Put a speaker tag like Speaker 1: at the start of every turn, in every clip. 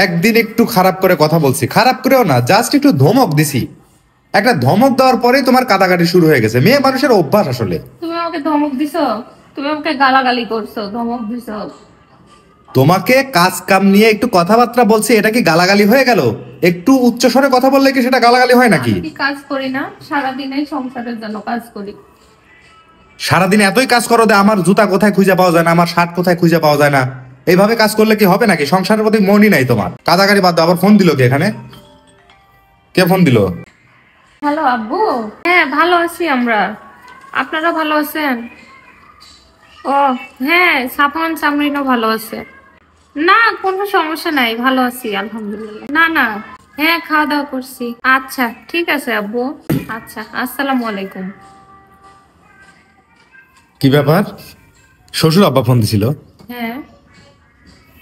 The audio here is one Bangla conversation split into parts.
Speaker 1: একদিন একটু খারাপ করে কথা বলছি, খারাপ করেও না, জাস্ট একটু ধমক দিছি। একটা ধমক দেওয়ার পরেই তোমার কাটাকাটি শুরু হয়ে গেছে। মেয়ে মানুষের অভ্যাস আসলে।
Speaker 2: তুমি আমাকে ধমক দিছো, তুমি আমাকে গালাগালি করছো, ধমক দিছো।
Speaker 1: তোমাকে কাজ কাম নিয়ে একটু কথাবার্তা বলছি, এটা কি গালাগালি হয়ে গেল? একটু উচ্চস্বরে কথা বললে কি সেটা গালাগালি হয় নাকি?
Speaker 2: আমি কি কাজ করি না? সারাদিনই সংসারের জন্য কাজ করি।
Speaker 1: সারাদিন এতই কাজ করো যে আমার জুতা কোথায় খুঁজে পাওয়া যায় না, আমার শার্ট কোথায় খুঁজে পাওয়া যায় না। এইভাবে কাজ করলে কি হবে নাকি? সংসারের প্রতি মনই নাই তোমার। কাদাকারি বাদ দাও। আবার ফোন দিল কে এখানে? কে ফোন দিল?
Speaker 2: হ্যালো আব্বু। হ্যাঁ ভালো আছি আমরা, আপনারা ভালো আছেন? ও হ্যাঁ, সাফওয়ান সামরিনও ভালো আছে। না কোনো সমস্যা নাই, ভালো আছি আলহামদুলিল্লাহ। না না, হ্যাঁ খাওয়া দাওয়া করছি। আচ্ছা ঠিক আছে আব্বু। আচ্ছা, আসসালামু আলাইকুম।
Speaker 1: কি ব্যাপার? শ্বশুর আব্বা ফোন দিছিল?
Speaker 2: হ্যাঁ।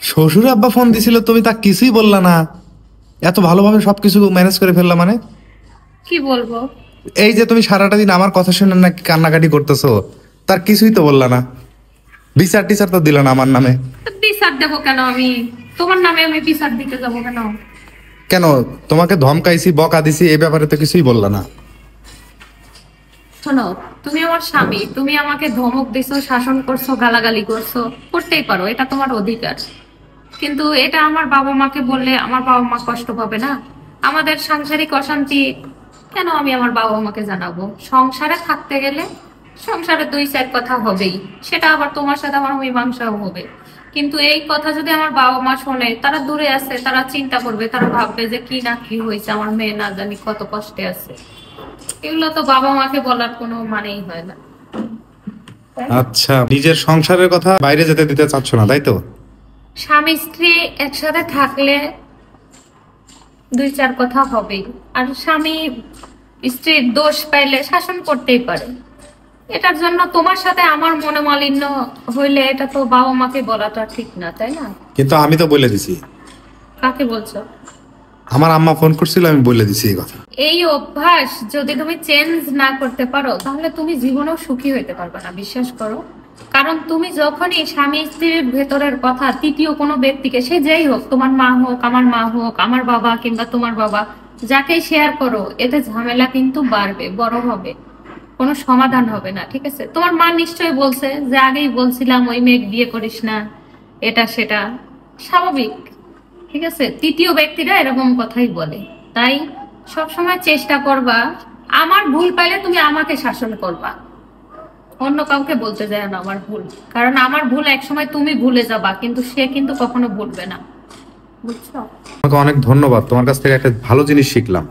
Speaker 1: শ্বশুর আব্বা ফোন দিছিল, তুমি তা কিছুই বললা না। এত ভালোভাবে সবকিছু ম্যানেজ করে ফেললা মানে?
Speaker 2: কি বলবো?
Speaker 1: এই যে তুমি সারাটা দিন আমার কথা শুনে নাকি কান্নাকাটি করতেছো, তার কিছুই তো বললা না। বিচার টিচার তো দিল না আমার নামে।
Speaker 2: বিচার দেবো কেন আমি? তোমার নামে আমি বিচার দিতে যাবো কেন?
Speaker 1: কেন? তোমাকে ধমকাইছি, বকা দিছি, এই ব্যাপারে তো কিছুই বললা না।
Speaker 2: শোনো, তুমি আমার স্বামী, তুমি আমাকে ধমক দিছো, শাসন করছো, গালাগালি করছো, করতেই পারো, এটা তোমার অধিকার। কিন্তু এটা আমার বাবা মাকে বললে আমার বাবা মা কষ্ট পাবে না? আমাদের সাংসারিক অশান্তি কেন আমি আমার বাবা মাকে জানাবো? সংসারে থাকতে গেলে সংসারে দুই চার কথা হবেই, সেটা আবার তোমার সাথে আমার মীমাংসাও হবে। কিন্তু এই কথা যদি আমার বাবা মা শোনে, তারা দূরে আছে, তারা চিন্তা করবে, তারা ভাববে যে কি না কি হয়েছে, আমার মেয়ে না জানি কত কষ্টে আছে। এগুলো তো বাবা মাকে বলার কোনো মানেই হয় না, তাই না?
Speaker 1: আচ্ছা, নিজের সংসারের কথা বাইরে যেতে দিতে চাচ্ছ না, তাই তো?
Speaker 2: স্বামী স্ত্রী একসাথে থাকলে দুই চার কথা হবেই। আর স্বামী স্ত্রীর দোষ পাইলে শাসন করতেই পারে। এটার জন্য তোমার সাথে আমার মনোমালিন্য হইলে এটা তো বাবা মাকে বলাটা ঠিক না, তাই না?
Speaker 1: কিন্তু আমি তো বলে দিছি।
Speaker 2: কাকে বলছো?
Speaker 1: আমার আম্মা ফোন করছিল, আমি বলে দিছি এই কথা।
Speaker 2: এই অভ্যাস যদি তুমি চেঞ্জ না করতে পারো, তাহলে তুমি জীবনেও সুখী হইতে পারবে না, বিশ্বাস করো। কারণ তুমি যখনই স্বামী স্ত্রীর ভেতরের কথা তৃতীয় কোনো ব্যক্তিকে, সে যেই হোক, তোমার মা হোক, আমার মা হোক, আমার বাবা কিংবা তোমার বাবা, যাকেই শেয়ার করো, এতে ঝামেলা কিন্তু বাড়বে, বড় হবে, কোনো সমাধান হবে না। ঠিক আছে? তোমার মা নিশ্চয়ই বলছে যে আগেই বলছিলাম ওই মেয়ে বিয়ে করিস না, এটা সেটা, স্বাভাবিক। ঠিক আছে? তৃতীয় ব্যক্তিরা এরকম কথাই বলে। তাই সবসময় চেষ্টা করবা, আমার ভুল পাইলে তুমি আমাকে শাসন করবা, অন্য কাউকে বলতে যায় না আমার ভুল। কারণ আমার ভুল একসময় তুমি ভুলে যাবা, কিন্তু সে কিন্তু কখনো ভুলবে না। বুঝছো?
Speaker 1: তোমাকে অনেক ধন্যবাদ, তোমার কাছ থেকে একটা ভালো জিনিস শিখলাম।